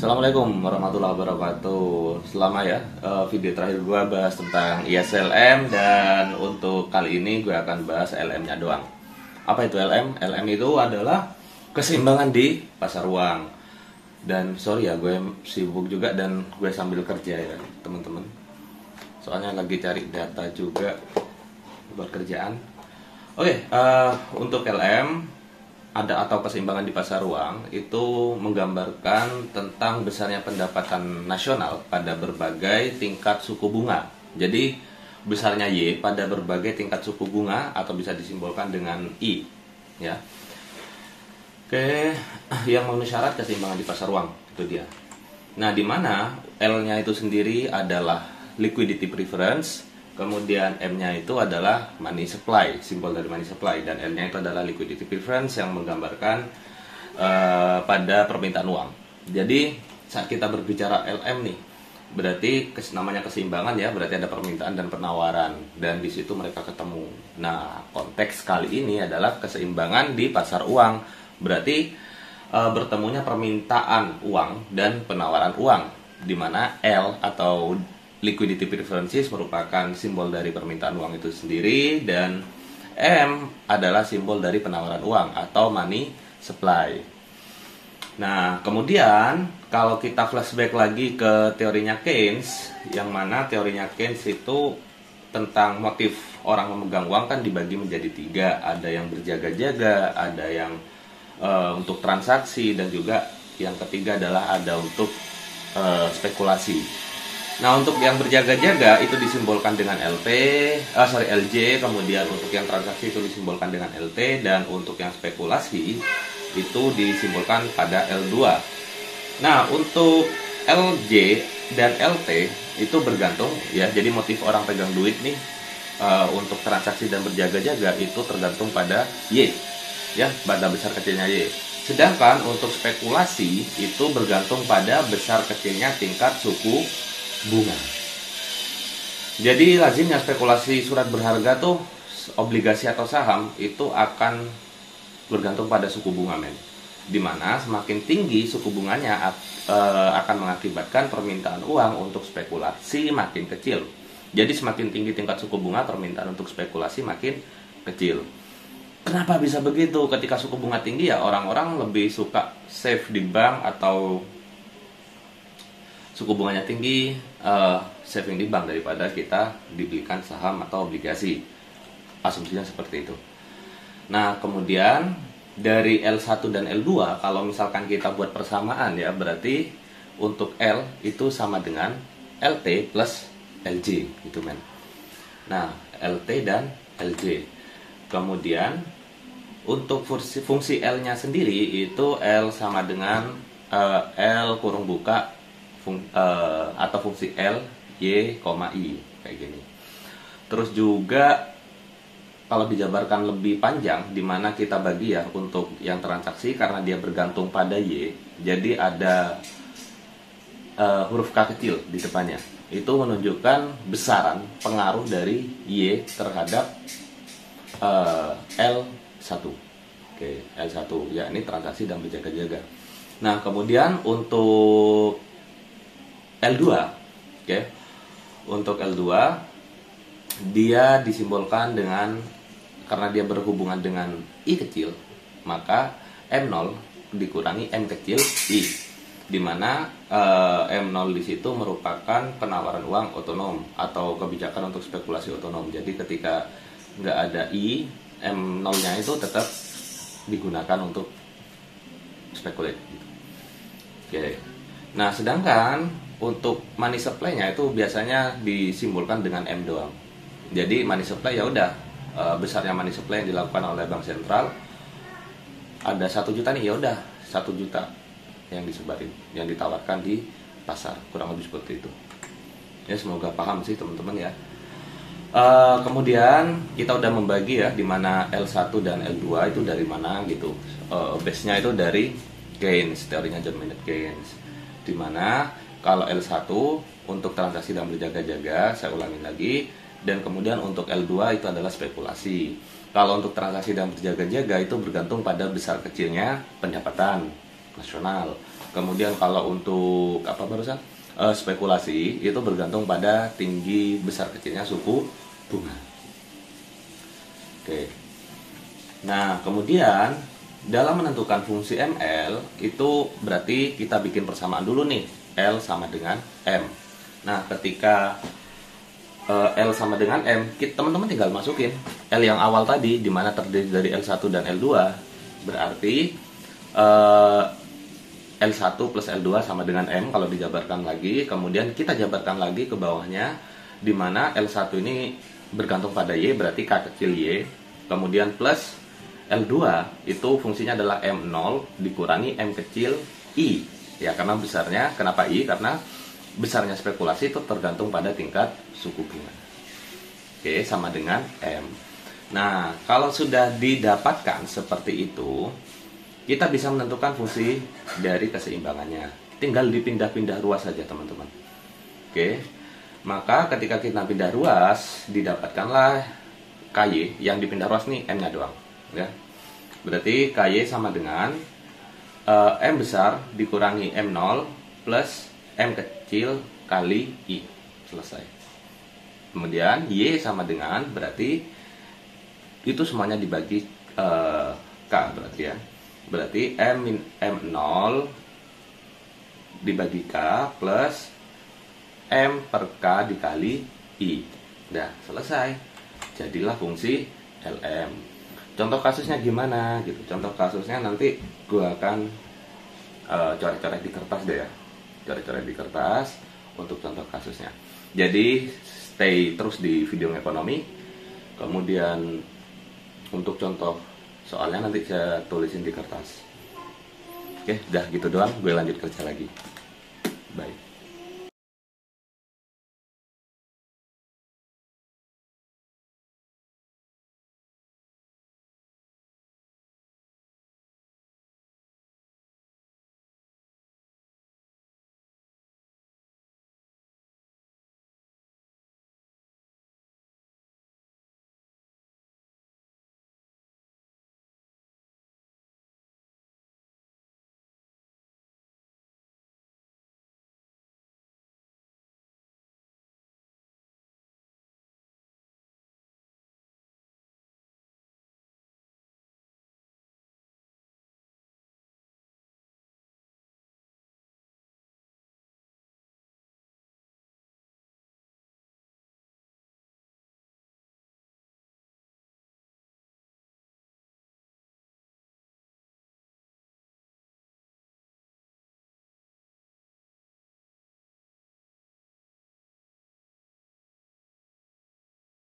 Assalamualaikum warahmatullahi wabarakatuh. Selama ya video terakhir gue bahas tentang ISLM, dan untuk kali ini gue akan bahas LM-nya doang. Apa itu LM? LM itu adalah keseimbangan di pasar uang. Dan sorry ya, gue sibuk juga dan gue sambil kerja ya teman-teman. Soalnya lagi cari data juga buat kerjaan. Oke, untuk LM ada atau keseimbangan di pasar uang itu menggambarkan tentang besarnya pendapatan nasional pada berbagai tingkat suku bunga. Jadi besarnya Y pada berbagai tingkat suku bunga atau bisa disimbolkan dengan I, ya. Oke, yang memenuhi syarat keseimbangan di pasar uang itu dia. Nah, di mana L-nya itu sendiri adalah liquidity preference, kemudian M-nya itu adalah money supply, simbol dari money supply, dan L-nya itu adalah liquidity preference yang menggambarkan pada permintaan uang. Jadi saat kita berbicara LM nih, berarti namanya keseimbangan ya, berarti ada permintaan dan penawaran, dan di situ mereka ketemu. Nah, konteks kali ini adalah keseimbangan di pasar uang, berarti bertemunya permintaan uang dan penawaran uang, di mana L atau liquidity preferences merupakan simbol dari permintaan uang itu sendiri, dan M adalah simbol dari penawaran uang atau money supply. Nah, kemudian kalau kita flashback lagi ke teorinya Keynes, yang mana teorinya Keynes itu tentang motif orang memegang uang kan dibagi menjadi 3, ada yang berjaga-jaga, ada yang untuk transaksi, dan juga yang ketiga adalah ada untuk spekulasi. Nah, untuk yang berjaga-jaga itu disimbolkan dengan LJ, kemudian untuk yang transaksi itu disimbolkan dengan LT, dan untuk yang spekulasi itu disimbolkan pada L2. Nah, untuk LJ dan LT itu bergantung ya, jadi motif orang pegang duit nih untuk transaksi dan berjaga-jaga itu tergantung pada Y, ya, pada besar kecilnya Y. Sedangkan untuk spekulasi itu bergantung pada besar kecilnya tingkat suku bunga. Jadi lazimnya spekulasi surat berharga tuh, obligasi atau saham itu akan bergantung pada suku bunga, men. Dimana semakin tinggi suku bunganya akan mengakibatkan permintaan uang untuk spekulasi makin kecil. Jadi semakin tinggi tingkat suku bunga, permintaan untuk spekulasi makin kecil. Kenapa bisa begitu? Ketika suku bunga tinggi ya orang-orang lebih suka save di bank, atau suku bunganya tinggi, saving di bank daripada kita dibelikan saham atau obligasi. Asumsinya seperti itu. Nah, kemudian dari L1 dan L2, kalau misalkan kita buat persamaan ya, berarti untuk L itu sama dengan LT plus LJ gitu, men. Nah, LT dan LJ. Kemudian untuk fungsi L-nya sendiri itu L sama dengan L kurung buka atau fungsi L, Y, I kayak gini. Terus juga kalau dijabarkan lebih panjang, dimana kita bagi ya untuk yang transaksi karena dia bergantung pada Y, jadi ada huruf K kecil di depannya. Itu menunjukkan besaran pengaruh dari Y terhadap L1. Oke, L1 ya, ini transaksi dan berjaga-jaga. Nah, kemudian untuk L2, oke. Untuk L2 dia disimbolkan dengan, karena dia berhubungan dengan I kecil, maka M0 dikurangi M kecil I, dimana M0 di situ merupakan penawaran uang otonom atau kebijakan untuk spekulasi otonom. Jadi ketika nggak ada I, M0-nya itu tetap digunakan untuk spekulasi. Oke. Nah, sedangkan untuk money supply-nya itu biasanya disimbolkan dengan M doang. Jadi money supply ya udah, besarnya money supply yang dilakukan oleh bank sentral ada 1 juta nih, ya udah 1 juta yang disebarin, yang ditawarkan di pasar, kurang lebih seperti itu. Ya, semoga paham sih teman-teman ya. Kemudian kita udah membagi ya, dimana L1 dan L2 itu dari mana gitu. Base-nya itu dari Keynes, teorinya John Maynard Keynes. Dimana kalau L1 untuk transaksi dan berjaga-jaga, saya ulangin lagi, dan kemudian untuk L2 itu adalah spekulasi. Kalau untuk transaksi dan berjaga-jaga itu bergantung pada besar kecilnya pendapatan nasional. Kemudian kalau untuk apa barusan spekulasi itu bergantung pada tinggi besar kecilnya suku bunga. Oke. Nah, kemudian dalam menentukan fungsi ML itu berarti kita bikin persamaan dulu nih, L sama dengan M. Nah, ketika L sama dengan M, teman-teman tinggal masukin L yang awal tadi, di mana terdiri dari L1 dan L2, berarti L1 plus L2 sama dengan M kalau dijabarkan lagi. Kemudian kita jabarkan lagi ke bawahnya, di mana L1 ini bergantung pada Y, berarti K kecil Y. Kemudian plus L2 itu fungsinya adalah M0 dikurangi M kecil I. Ya, karena besarnya, kenapa I? Karena besarnya spekulasi itu tergantung pada tingkat suku bunga. Oke, sama dengan M. Nah, kalau sudah didapatkan seperti itu, kita bisa menentukan fungsi dari keseimbangannya. Tinggal dipindah-pindah ruas saja, teman-teman. Oke, maka ketika kita pindah ruas, didapatkanlah KY. Yang dipindah ruas nih M-nya doang. Ya. Berarti KY sama dengan M besar dikurangi M0 plus M kecil kali I. Selesai. Kemudian Y sama dengan, berarti itu semuanya dibagi K berarti ya. Berarti M0 dibagi K plus M per K dikali I. Udah selesai. Jadilah fungsi LM. Contoh kasusnya gimana gitu. Contoh kasusnya nanti gua akan coret-coret di kertas deh ya. Coret-coret di kertas untuk contoh kasusnya. Jadi stay terus di video ekonomi. Kemudian untuk contoh soalnya nanti saya tulisin di kertas. Oke, udah gitu doang. Gue lanjut kerja lagi.